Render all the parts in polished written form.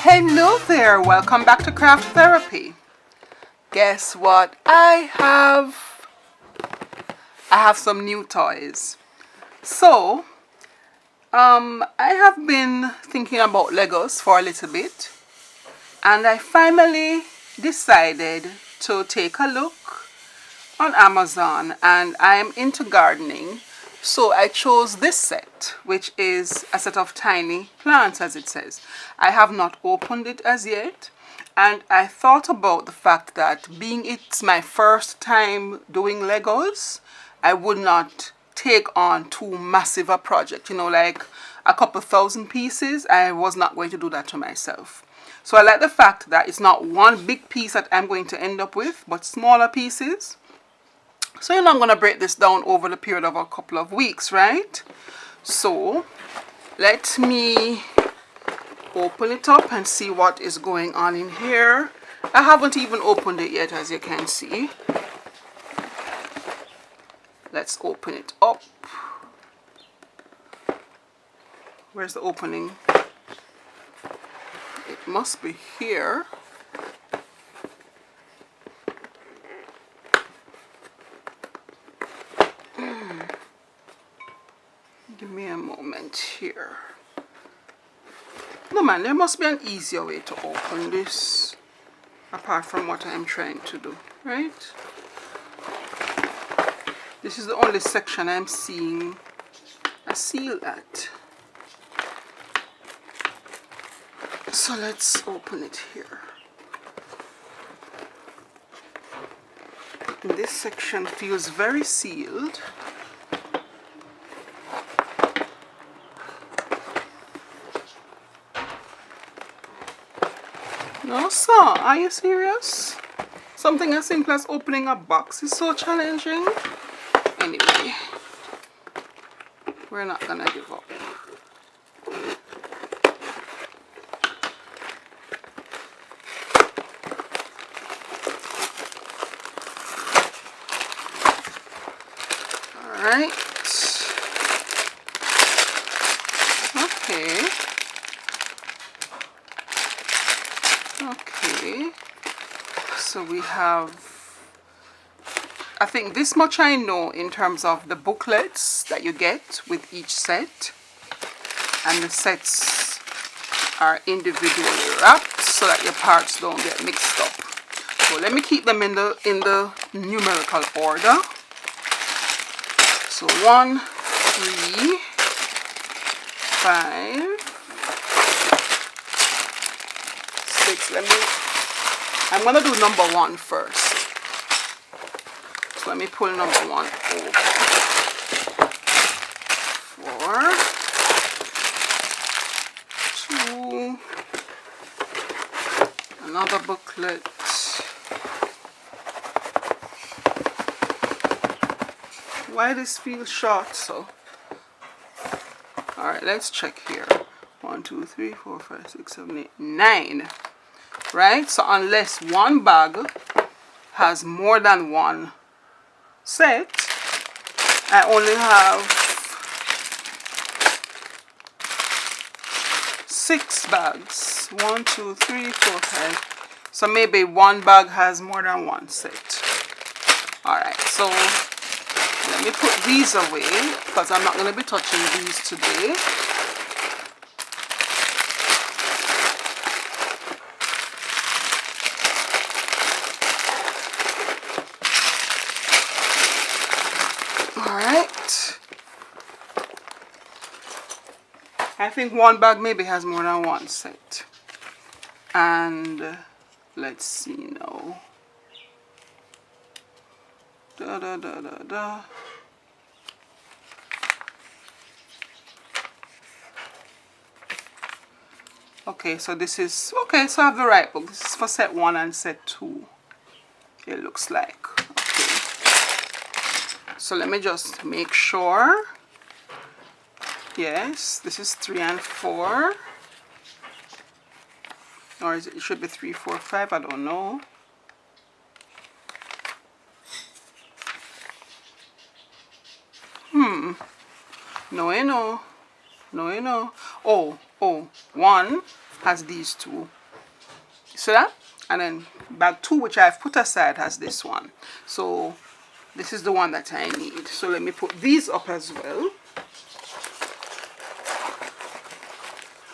Hello there, welcome back to Craft Therapy. Guess what I have? I have some new toys. So, I have been thinking about Legos for a little bit, and I finally decided to take a look on Amazon, and I'm into gardening. So I chose this set, which is a set of tiny plants, as it says. I have not opened it as yet, and I thought about the fact that being it's my first time doing Legos, I would not take on too massive a project, like a couple thousand pieces. I was not going to do that to myself. So I like the fact that it's not one big piece that I'm going to end up with, but smaller pieces. So I'm going to break this down over the period of a couple of weeks, right? So let me open it up and see what is going on in here. I haven't even opened it yet, as you can see. Let's open it up. Where's the opening? It must be here. Give me a moment here. No man, there must be an easier way to open this apart from what I'm trying to do, right? This is the only section I'm seeing a seal at. So let's open it here. This section feels very sealed. No, sir, are you serious? Something as simple as opening a box is so challenging. Anyway, we're not gonna give up. Alright. Okay. Okay, so we have, I think this much I know in terms of the booklets that you get with each set, and the sets are individually wrapped so that your parts don't get mixed up. So let me keep them in the numerical order. So 1, 3, 5, 6. I'm gonna do number 1 first. So let me pull number 1 over. 4, 2, another booklet. Why this feels short? So, all right, let's check here. 1, 2, 3, 4, 5, 6, 7, 8, 9. Right? So unless one bag has more than one set, I only have 6 bags. 1, 2, 3, 4, 5. So maybe one bag has more than one set. Alright, so let me put these away because I'm not going to be touching these today. Alright, I think one bag maybe has more than one set. And let's see now. Okay, so this is, okay, so I have the right book. This is for set 1 and set 2. It looks like. Okay. So let me just make sure. Yes, this is 3 and 4. Or is it should be 3, 4, 5, I don't know. No, you know. Oh, 1, has these two. See that? And then bag 2, which I've put aside, has this one. So this is the one that I need. So let me put these up as well.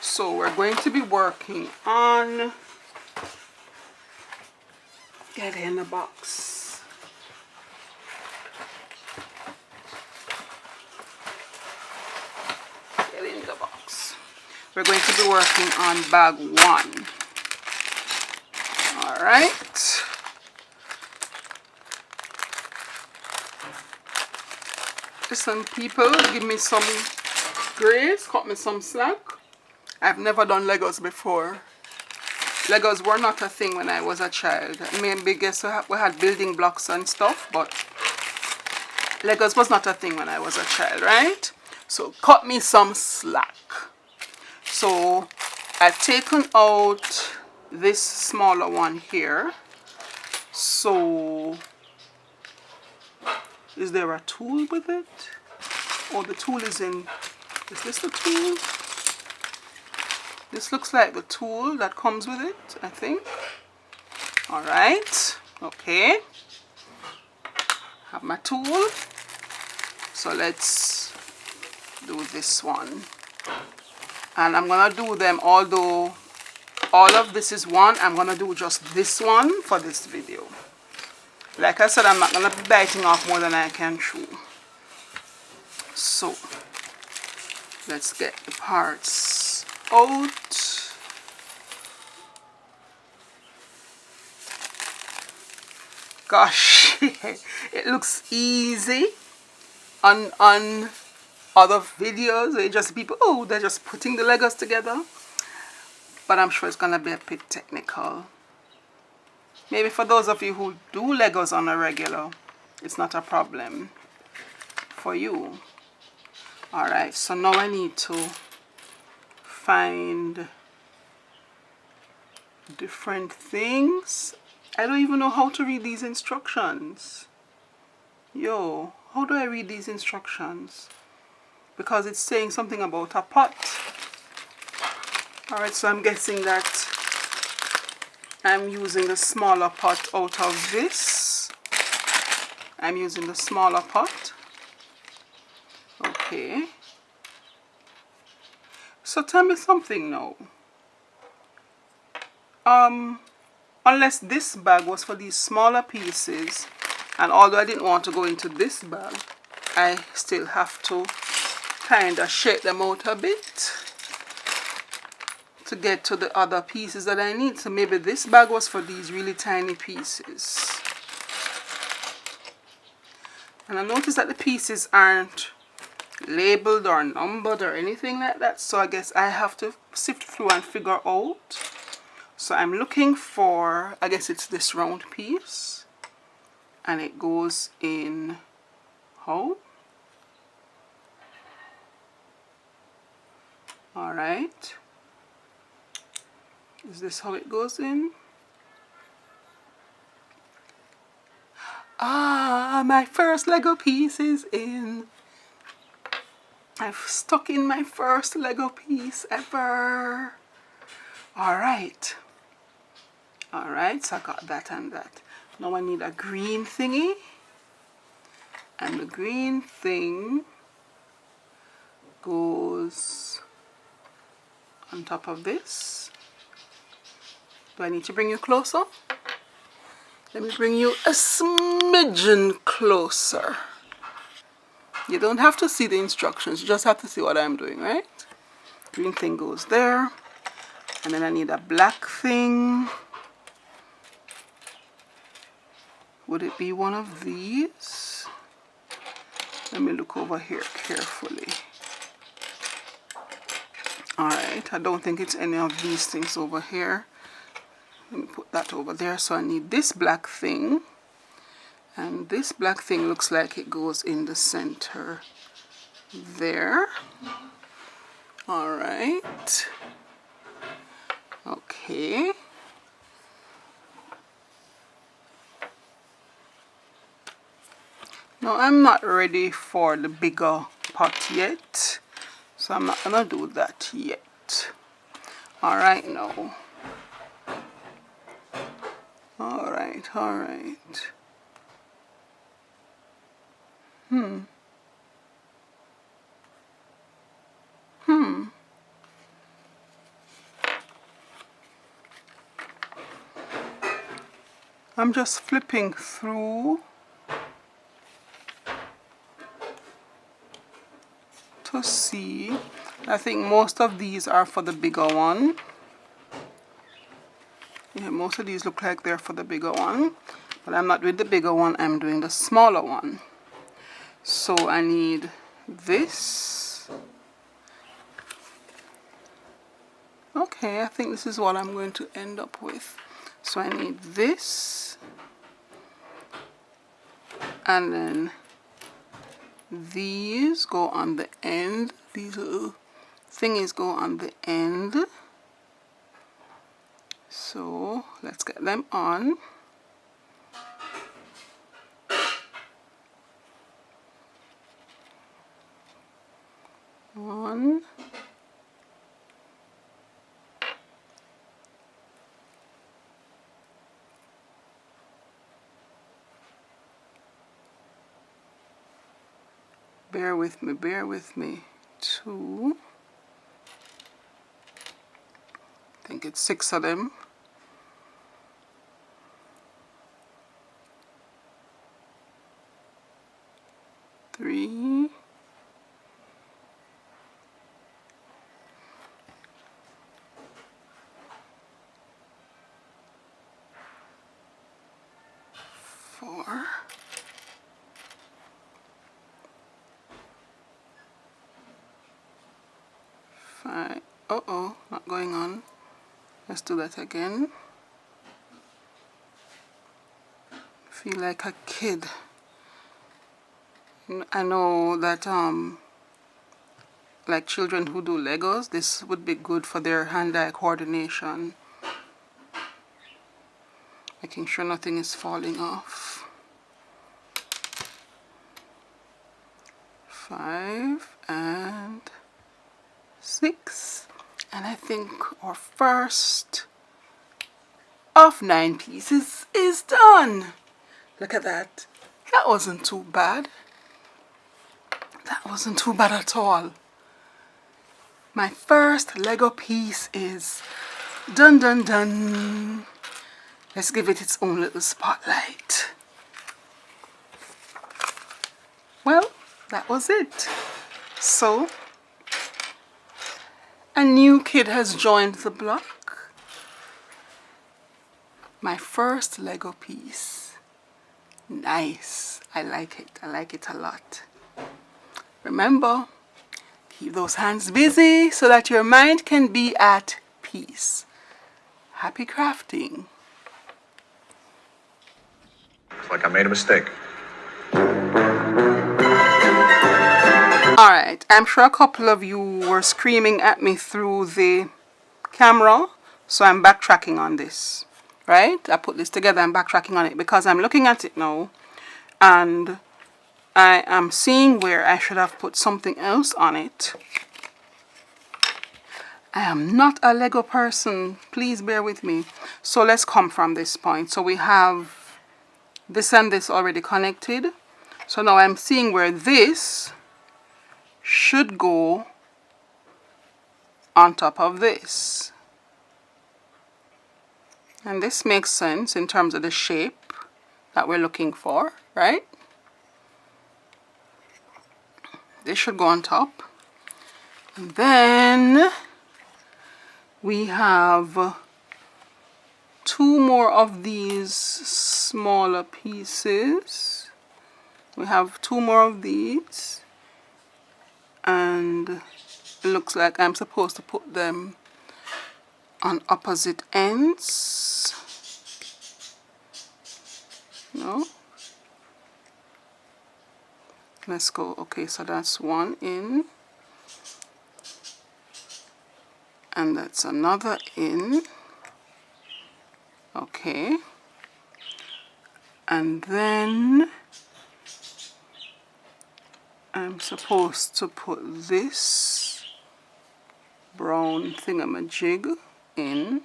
So we're going to be working on get in the box. Get in the box. We're going to be working on bag 1. All right. Listen, people, give me some grace, cut me some slack. I've never done Legos before. Legos were not a thing when I was a child. Maybe guess we had building blocks and stuff, but Legos was not a thing when I was a child, right? So cut me some slack. So I've taken out this smaller one here. So is there a tool with it? Oh, the tool is in. Is this the tool? This looks like the tool that comes with it, I think. All right. Okay. Have my tool. So let's do this one. And I'm gonna do them, although all of this is one, I'm gonna do just this one for this video. Like I said, I'm not gonna be biting off more than I can chew. So let's get the parts out. Gosh, it looks easy on other videos where just people, oh, they're just putting the Legos together. But I'm sure it's gonna be a bit technical. Maybe for those of you who do Legos on a regular, it's not a problem for you. Alright, so now I need to find different things. I don't even know how to read these instructions. Yo, how do I read these instructions? Because it's saying something about a pot. Alright, so I'm guessing that I'm using the smaller pot out of this. I'm using the smaller pot. Okay. So tell me something now. Unless this bag was for these smaller pieces, and although I didn't want to go into this bag, I still have to kind of shake them out a bit to get to the other pieces that I need. So maybe this bag was for these really tiny pieces. And I noticed that the pieces aren't labeled or numbered or anything like that, so I guess I have to sift through and figure out. So I'm looking for, I guess it's this round piece, and it goes in how? All right, is this how it goes in? Ah, my first Lego piece is in. I've stuck in my first Lego piece ever. Alright. Alright, so I got that and that. Now I need a green thingy. And the green thing goes on top of this. Do I need to bring you closer? Let me bring you a smidgen closer. You don't have to see the instructions, you just have to see what I'm doing, right? Green thing goes there. And then I need a black thing. Would it be one of these? Let me look over here carefully. Alright, I don't think it's any of these things over here. Let me put that over there. So I need this black thing. And this black thing looks like it goes in the center there. Alright. Okay. Now I'm not ready for the bigger pot yet, so I'm not gonna do that yet. All right, now. All right. I'm just flipping through to see. I think most of these are for the bigger one. Yeah, most of these look like they're for the bigger one, but I'm not doing the bigger one, I'm doing the smaller one. So I need this. Okay, I think this is what I'm going to end up with. So I need this, and then these go on the end. These little thingies go on the end. So let's get them on. One. Bear with me. Two. I think it's 6 of them. Three. Four. Five. Uh-oh, not going on. Let's do that again. Feel like a kid. I know that like children who do Legos, this would be good for their hand-eye coordination. Making sure nothing is falling off. 5 and 6. And I think our first of 9 pieces is done. Look at that. That wasn't too bad. That wasn't too bad at all. My first Lego piece is done, done, done. Let's give it its own little spotlight. Well, that was it. So, a new kid has joined the block. My first Lego piece. Nice. I like it. I like it a lot. Remember, keep those hands busy so that your mind can be at peace. Happy crafting. Looks like I made a mistake. Alright, I'm sure a couple of you were screaming at me through the camera, so I'm backtracking on this. Right? I put this together, I'm backtracking on it because I'm looking at it now and I am seeing where I should have put something else on it. I am not a Lego person. Please bear with me. So let's come from this point. So we have this and this already connected. So now I'm seeing where this should go on top of this. And this makes sense in terms of the shape that we're looking for, right? This should go on top. And then we have 2 more of these smaller pieces. We have 2 more of these. And it looks like I'm supposed to put them on opposite ends. No? Let's go. Okay, so that's 1 in. And that's another in. Okay. And then I'm supposed to put this brown thingamajig in.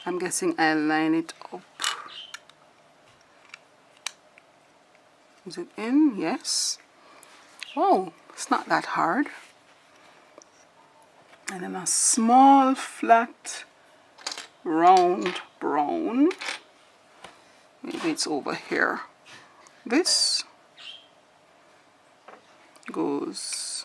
I'm guessing I line it up. Is it in? Yes. Oh, it's not that hard. And then a small flat round brown. Maybe it's over here. This goes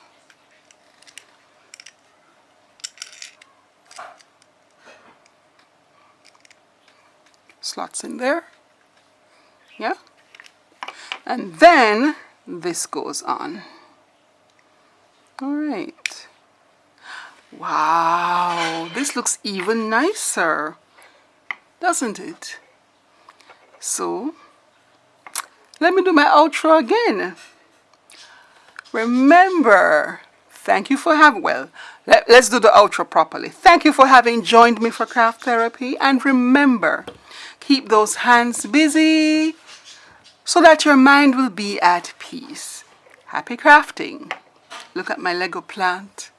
slots in there. Yeah. And then this goes on. All right. Wow, this looks even nicer, doesn't it? So, let me do my outro again. Remember, thank you for having, let's do the outro properly. Thank you for having joined me for Craft Therapy. And remember, keep those hands busy so that your mind will be at peace. Happy crafting. Look at my Lego plant.